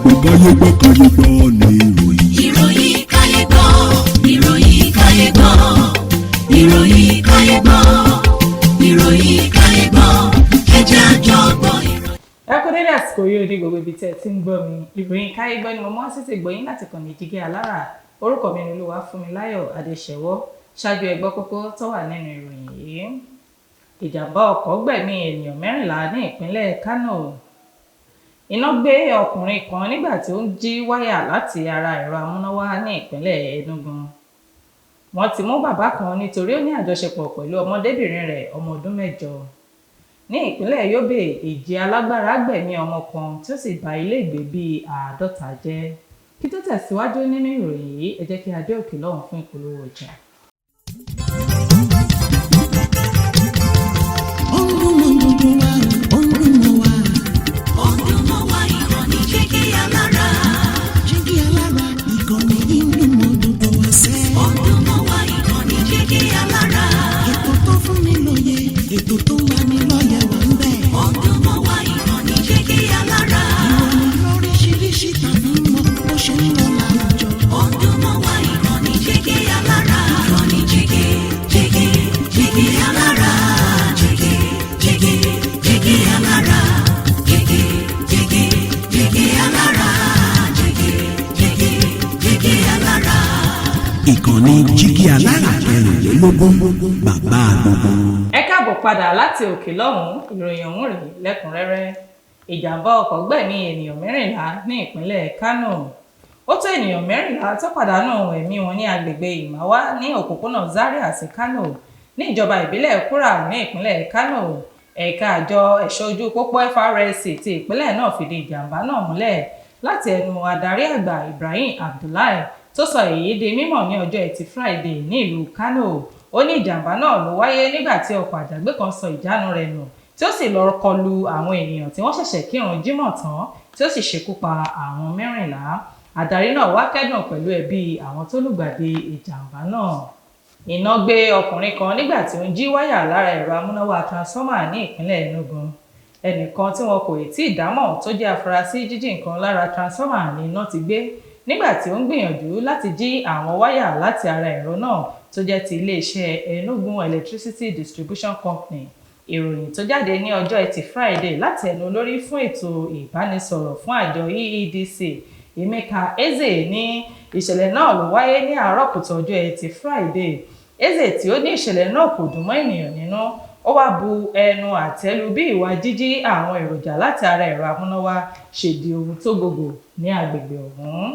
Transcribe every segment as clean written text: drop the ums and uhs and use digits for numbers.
Kayegbo ni ìròyìn. Ìròyìn Kayegbo, ìròyìn Kayegbo, ìròyìn Kayegbo, ìròyìn Kayegbo, ẹ jẹ́ a jọ gbọ́ ìròyìn. Ẹ kú dédé àsìkò yìí ní gbogbo ibi tẹ́ ẹ ti ń gbọ́ mi. Ìròyìn Kayegbo ni mo mọ́ sí ti gbọ́yìn láti kàn ní Jígẹ́ Alára. Orúkọ mi ni Olúwafúnmiláyọ̀ Adéṣẹ́wọ́. Ṣáájú ẹ gbọ́ kókó tó wà nínú ìròyìn yìí. Ìjàmbá ọkọ̀ gbẹ̀mí ènìyàn 14 ní ìpínlẹ̀ Kano. Iná gbé ọkùnrin kan nígbà tí ó ń jí wáyà láti ara ẹ̀rọ amúnáwá ní ìpínlẹ̀ Enugu. Wọ́n ti mú bàbá kan nítorí ó ní àjọṣepọ̀ pẹ̀lú ọmọdébìnrin rẹ̀ ọmọ ọdún 8. Ní ìpínlẹ̀ Yobe, ìjì alágbára gbẹ̀mí ọmọ kan tí ó sì ba ilé ìgbé bíi 50 jẹ́. Kí tó tẹ̀síwájú nínú ìròyìn yìí, ẹ jẹ́ kí a dé òkè lọ́hùn fún ìpolówó ọjà. Ètò tó wà ní lọ́yẹ̀ wà ń bẹ̀. Ọdún mọ́ wá ìkànnì Jígẹ́ Alára. Ìròyìn lóríṣiríṣi tàbí mọ́ bó ṣe ń lọ láwùjọ. Ọdún mọ́ wá ìkànnì Jígẹ́ Alára. Ìkànnì Jígẹ́ Alára. Jígẹ́ Alára. Jígẹ́ Alára. Jígẹ́ Alára. Ìkànnì Jígẹ́ Alára 24 bàbá gbogbo. Ẹ káàbọ̀ padà láti òkè lọ́hùn. Ìròyìn ọ̀hún rèé lẹ́kùnrẹ́rẹ́. Ìjàmbá ọkọ̀ gbẹ̀mí ènìyàn 14 ní ìpínlẹ̀ Kano. Ó tó ènìyàn 14 tó pàdánù ẹ̀mí wọn ní agbègbè Ìmáwá ní òpópónà Zaria sí Kano ní ìjọba ìbílẹ̀ Kura ní ìpínlẹ̀ Kano. Ẹ̀ka àjọ ẹ̀ṣọ́ ojú pópó FRSC ti ìpínlẹ̀ náà fìdí ìjàmbá náà múlẹ̀ láti ẹnu adarí àgbà Ibrahim Abdullahi tó sọ èyí di mímọ̀ ní ọjọ́ Ẹtì Friday ní ìlú Kano. Ó ní ìjàmbá náà ló wáyé nígbà tí ọkọ̀ àjàgbé kan sọ ìjánu rẹ̀ nù tí ó sì lọ kọlu àwọn ènìyàn tí wọ́n ṣẹ̀ṣẹ̀ kírun jímọ̀ tán tí ó sì ṣekú pa àwọn 14. Adarí náà wá kẹ́dùn pẹ̀lú ẹbí àwọn tó lùgbàdì ìjàmbá náà. Iná gbé ọkùnrin kan nígbà tí ó ń jí wáyà lára ẹ̀rọ amúnáwá transformer ní ìpínlẹ̀ Enugu. Ẹnìkan tí wọn kò tí ì dámọ̀ tó jẹ́ afurasí jíjí nǹkan lára transformer ni iná ti gbé nígbà tí ó ń gbìyànjú láti jí àwọn wáyà láti ara ẹ̀rọ náà tó jẹ́ ti iléeṣẹ́ Enugu Electricity Distribution Company. Ìròyìn tó jáde ní ọjọ́ Ẹtì Friday láti ẹnu olórí fún ètò ìbánisọ̀rọ̀ fún àjọ EEDC Emeka Eze ní ìṣẹ̀lẹ̀ náà ló wáyé ní àárọ̀ kùtù ọjọ́ Ẹtì Friday. Eze tí ó ní ìṣẹ̀lẹ̀ náà kò dùn mọ́ ènìyàn nínú, ó wá bu ẹnu àtẹ́lu bí ìwà jíjí àwọn èròjà láti ara ẹ̀rọ amúnáwá ṣe di ohun tó gbogbo ní agbègbè ọ̀hún.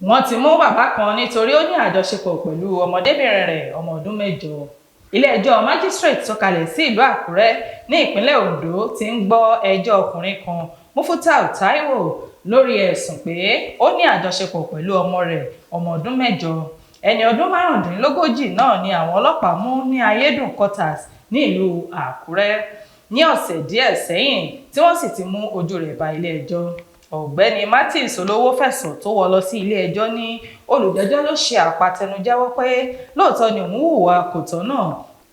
Wọ́n ti mú bàbá kan nítorí ó ní àjọṣepọ̀ pẹ̀lú ọmọdébìnrin rẹ̀ ọmọ ọdún 8. Ilé-ẹjọ́ magistrate sọ̀kalẹ̀ sí ìlú Àkúrẹ́ ní ìpínlẹ̀ Ondo ti ń gbọ́ ẹjọ́ ọkùnrin kan Mufutau Taiwo lórí ẹ̀sùn pé ó ní àjọṣepọ̀ pẹ̀lú ọmọ rẹ̀ ọmọ ọdún 8. Ẹni ọdún 45 náà ni àwọn ọlọ́pàá mú ní Ayédùn quarters ní ìlú Àkúrẹ́ ní ọ̀sẹ̀ díẹ̀ sẹ́yìn tí wọ́n sì ti mú ojú rẹ̀ bá ilé-ẹjọ́. Ọ̀gbẹ́ni Martins Olówó fẹ̀sùn tó wọ́ lọ sí ilé-ẹjọ́ ní olùjẹ́jọ́ ló ṣe àpatẹnujẹ́wọ́ pé lóòótọ́ ni òun hùwà kò tọ́ náà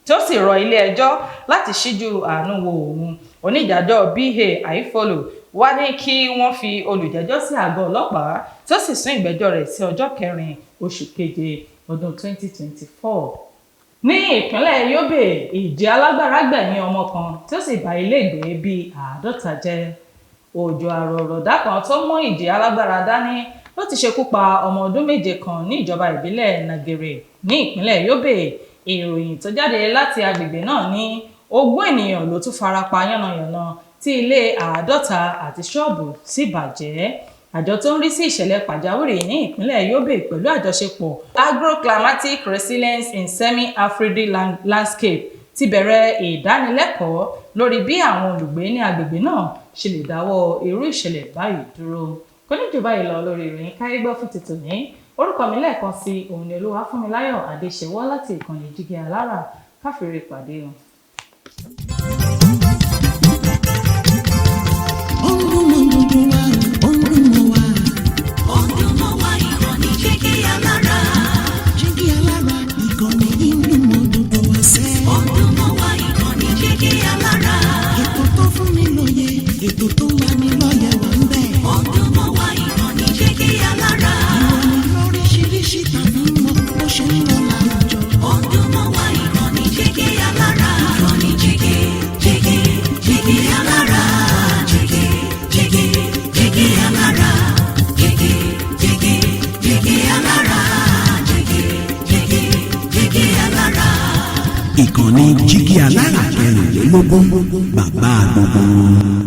tí ó sì rọ ilé-ẹjọ́ láti ṣíjú àánú wo òun. Onídàájọ́ B.A. Àìfọlò wá ní kí wọ́n fi olùjẹ́jọ́ sí àgọ́ ọlọ́pàá tí ó sì sún ìgbẹ́jọ́ rẹ̀ sí ọjọ́ 4 oṣù keje ọdún 2024. Ní ìpínlẹ̀ Yobe, ìjì alágbára gbẹ̀mí ọmọ kan tí ó sì ba ilé ìgbé bíi 50 jẹ́. Òjò àrọ̀rọ̀dá kan tó mú ìjì alágbára dání ló ti ṣekú pa ọmọ ọdún 7 kan ní ìjọba ìbílẹ̀ Nagere ní ìpínlẹ̀ Yobe. Ìròyìn tó jáde láti agbègbè náà ní 20 ènìyàn ló tún fara pa yánnayànna tí ilé 50 àti ṣọ́ọ̀bù sì bàjẹ́. Àjọ tó ń rí sí ìṣẹ̀lẹ̀ pàjáwìrì ní ìpínlẹ̀ Yobe pẹ̀lú àjọṣepọ̀ Agroclimatic Resilience in Semi-Arid Landscape ti bẹ̀rẹ̀ ìdánilẹ́kọ̀ọ́ lórí bí àwọn olùgbé ní agbègbè náà ṣe lè dáwọ́ irú ìṣẹ̀lẹ̀ báyìí dúró. Kò ní jù báyìí lọ lórí ìròyìn Kayegbo fún títò ní. Orúkọ mi lẹ́ẹ̀kan sí òun ni Olúwafúnmiláyọ̀ Adéṣẹ́wọ́ láti ìkànnì Jígẹ́ Alára. Káfíńrè pàdé wọn. Ọdún mọ́ wá ìkànnì Jígẹ́ Alára. Jígẹ́ Alára, ìkànnì ìlú mọ́dúndú wá sẹ́. Ọdún mọ́ wá ìkànnì Jígẹ́ Alára. Ètò tó fún mi lóye, ètò tó wà ní lọ́yẹ̀ wà ń bẹ̀. Ọdún mọ́ ìkànnì jígí alára kẹrìnlélógún bàbá gbogbo.